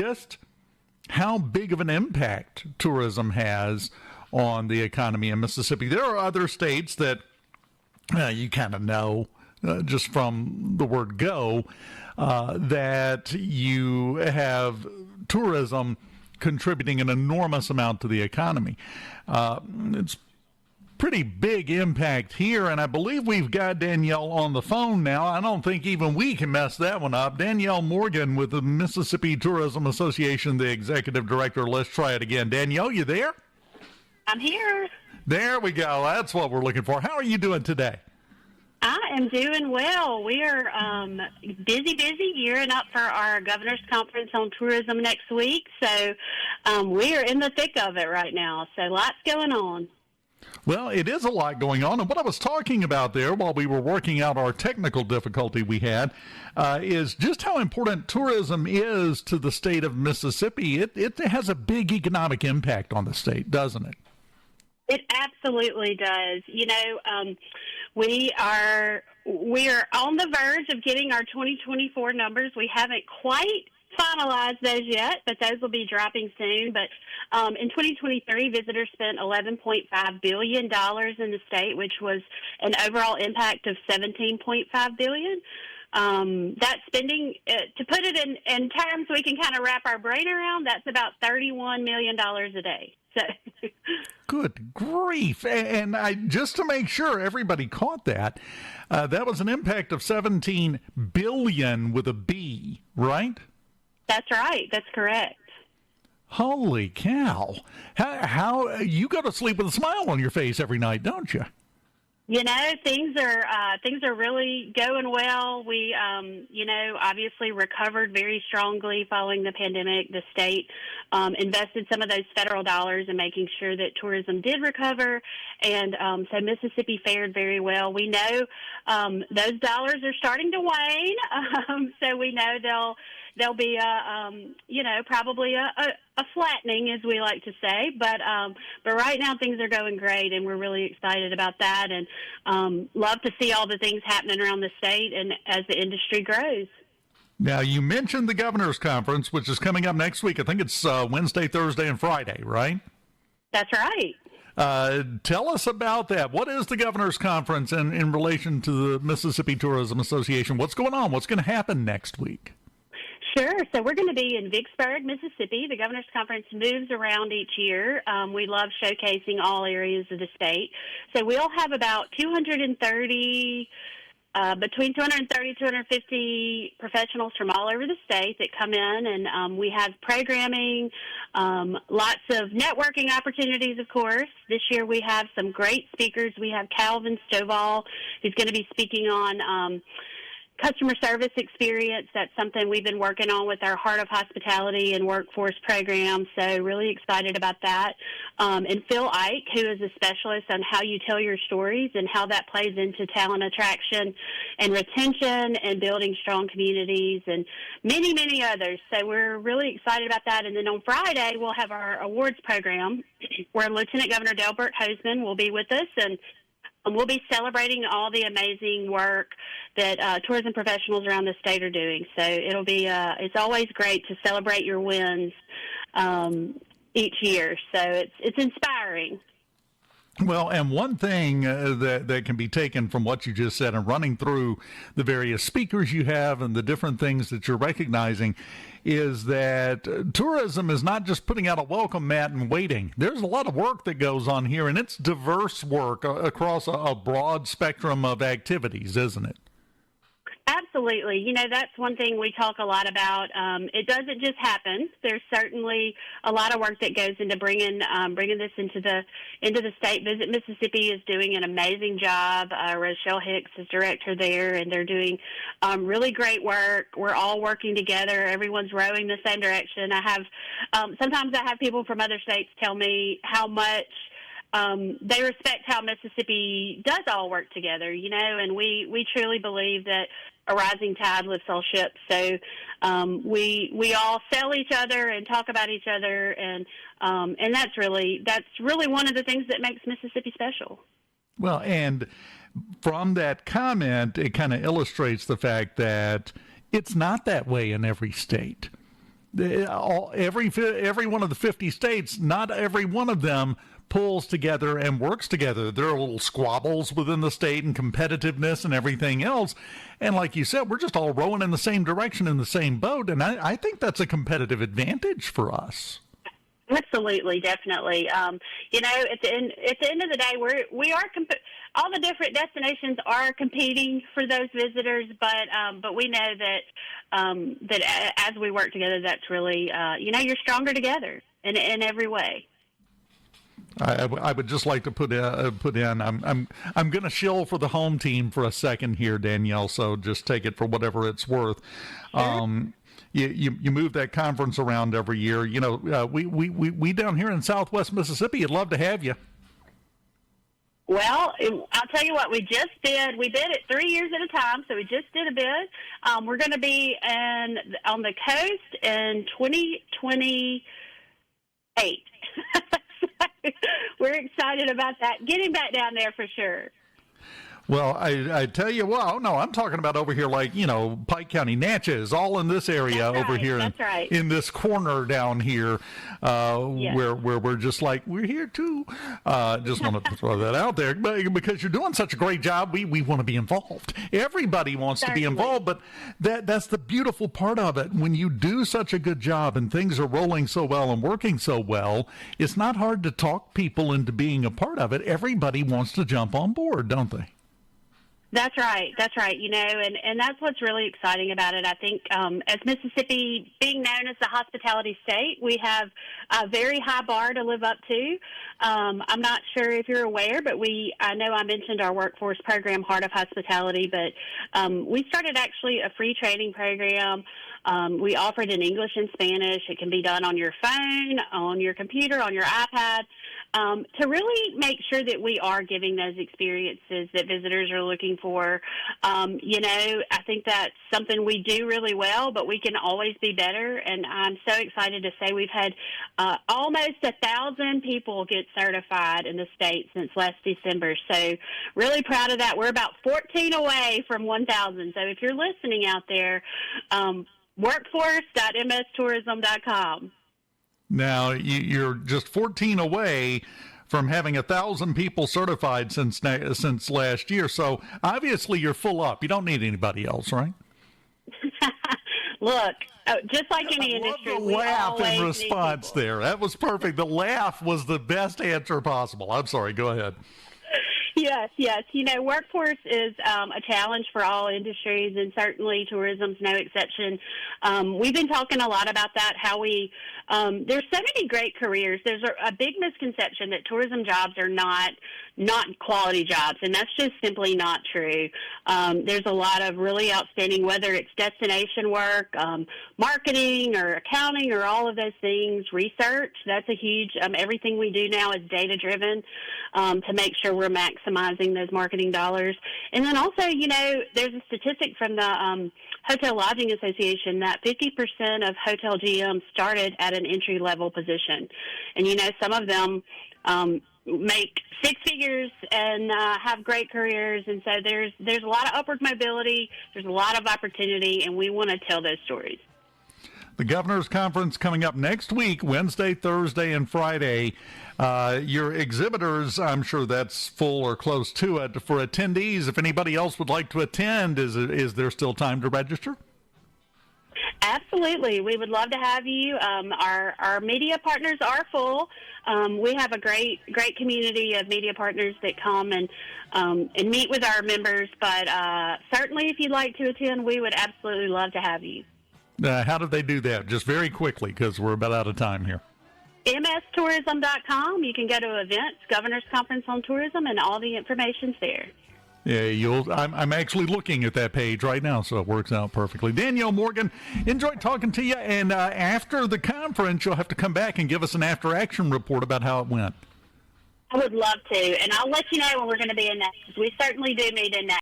just how big of an impact tourism has on the economy in Mississippi. There are other states that you kind of know just from the word go that you have tourism contributing an enormous amount to the economy. It's pretty big impact here, and I believe we've got Danielle on the phone now. I don't think even we can mess that one up. Danielle Morgan with the Mississippi Tourism Association, the executive director. Let's try it again. Danielle, you there? I'm here. There we go. That's what we're looking for. How are you doing today? I am doing well. We are busy, gearing up for our governor's conference on tourism next week. So we are in the thick of it right now. So lots going on. Well, it is a lot going on, and what I was talking about there while we were working out our technical difficulty we had is just how important tourism is to the state of Mississippi. It has a big economic impact on the state, doesn't it? It absolutely does. You know, we are on the verge of getting our 2024 numbers. We haven't quite finalized those yet, but those will be dropping soon. But in 2023, visitors spent $11.5 billion in the state, which was an overall impact of $17.5 billion. That spending, to put it in terms we can kind of wrap our brain around, that's about $31 million a day. So. Good grief. And just to make sure everybody caught that, that was an impact of $17 billion with a B, right? That's right. That's correct. Holy cow. How you go to sleep with a smile on your face every night, don't you? You know, things are really going well. We, obviously recovered very strongly following the pandemic. The state invested some of those federal dollars in making sure that tourism did recover, and so Mississippi fared very well. We know those dollars are starting to wane, so we know there'll be probably a flattening, as we like to say, but right now things are going great, and we're really excited about that, and love to see all the things happening around the state and as the industry grows. Now, you mentioned the governor's conference, which is coming up next week. I think it's Wednesday, Thursday, and Friday, right? That's right. Tell us about that. What is the governor's conference in relation to the Mississippi Tourism Association? What's going on? What's going to happen next week? Sure. So we're going to be in Vicksburg, Mississippi. The Governor's Conference moves around each year. We love showcasing all areas of the state. So we'll have about 230, between 230 250 professionals from all over the state that come in, and we have programming, lots of networking opportunities, of course. This year we have some great speakers. We have Calvin Stovall, who's going to be speaking on customer service experience. That's something we've been working on with our Heart of Hospitality and Workforce program, so really excited about that. And Phil Ike, who is a specialist on how you tell your stories and how that plays into talent attraction and retention and building strong communities, and many, many others. So we're really excited about that. And then on Friday, we'll have our awards program where Lieutenant Governor Delbert Hosemann will be with us, and we'll be celebrating all the amazing work that tourism professionals around the state are doing. So it'll be, it's always great to celebrate your wins each year. So it's inspiring. Well, and one thing that can be taken from what you just said and running through the various speakers you have and the different things that you're recognizing is that tourism is not just putting out a welcome mat and waiting. There's a lot of work that goes on here, and it's diverse work across a broad spectrum of activities, isn't it? Absolutely. You know, that's one thing we talk a lot about. It doesn't just happen. There's certainly a lot of work that goes into bringing this into the state. Visit Mississippi is doing an amazing job. Rochelle Hicks is director there, and they're doing really great work. We're all working together. Everyone's rowing the same direction. Sometimes I have people from other states tell me how much they respect how Mississippi does all work together, you know, and we truly believe that a rising tide lifts all ships. So we all sell each other and talk about each other, and that's really one of the things that makes Mississippi special. Well, and from that comment, it kind of illustrates the fact that it's not that way in every state. every one of the 50 states, not every one of them pulls together and works together. There are little squabbles within the state and competitiveness and everything else. And like you said, we're just all rowing in the same direction in the same boat. And I think that's a competitive advantage for us. Absolutely, definitely. You know, at the end of the day, we are all the different destinations are competing for those visitors, but we know that as we work together, that's really you know, you're stronger together in every way. I would just like to put in. I'm going to shill for the home team for a second here, Danielle. So just take it for whatever it's worth. Sure. You move that conference around every year. You know, we down here in Southwest Mississippi, would love to have you. Well, I'll tell you what, we bid it 3 years at a time, so we just did a bid. We're going to be on the coast in 2028. We're excited about that, getting back down there for sure. Well, I tell you, well, no, I'm talking about over here, like, you know, Pike County, Natchez, all in this area over here in this corner down here, where we're just like, we're here too. Just want to throw that out there because you're doing such a great job. We want to be involved. Everybody wants to be involved, but that's the beautiful part of it. When you do such a good job and things are rolling so well and working so well, it's not hard to talk people into being a part of it. Everybody wants to jump on board, don't they? That's right. You know, and that's what's really exciting about it. I think as Mississippi being known as the hospitality state, we have a very high bar to live up to. I'm not sure if you're aware, but I know I mentioned our workforce program, Heart of Hospitality, but we started actually a free training program. We offered in English and Spanish. It can be done on your phone, on your computer, on your iPad, to really make sure that we are giving those experiences that visitors are looking for. You know, I think that's something we do really well, but we can always be better. And I'm so excited to say we've had almost 1,000 people get certified in the state since last December. So really proud of that. We're about 14 away from 1,000. So if you're listening out there, workforce.mstourism.com. Now, you're just 14 away from having 1,000 people certified since last year. So obviously you're full up. You don't need anybody else, right? Look, just like any industry, the laugh in response there. That was perfect. The laugh was the best answer possible. I'm sorry. Go ahead. Yes. You know, workforce is a challenge for all industries, and certainly tourism's no exception. We've been talking a lot about that, how there's so many great careers. There's a big misconception that tourism jobs are not quality jobs, and that's just simply not true. There's a lot of really outstanding, whether it's destination work, marketing or accounting or all of those things, research. That's a huge, everything we do now is data-driven to make sure we're maximizing those marketing dollars. And then also, you know, there's a statistic from the Hotel Lodging Association that 50% of hotel GMs started at an entry-level position. And, you know, some of them make six figures and have great careers, and so there's a lot of upward mobility, there's a lot of opportunity, and we want to tell those stories. The Governor's Conference coming up next week, Wednesday, Thursday, and Friday. Your exhibitors, I'm sure that's full or close to it. For attendees, if anybody else would like to attend, is there still time to register? Absolutely. We would love to have you. Our media partners are full. We have a great community of media partners that come and meet with our members. But certainly if you'd like to attend, we would absolutely love to have you. How do they do that? Just very quickly, because we're about out of time here. mstourism.com. You can go to events, Governor's Conference on Tourism, and all the information's there. Yeah, I'm actually looking at that page right now, so it works out perfectly. Danielle Morgan, enjoyed talking to you, and after the conference, you'll have to come back and give us an after-action report about how it went. I would love to, and I'll let you know when we're going to be in that. We certainly do meet in that.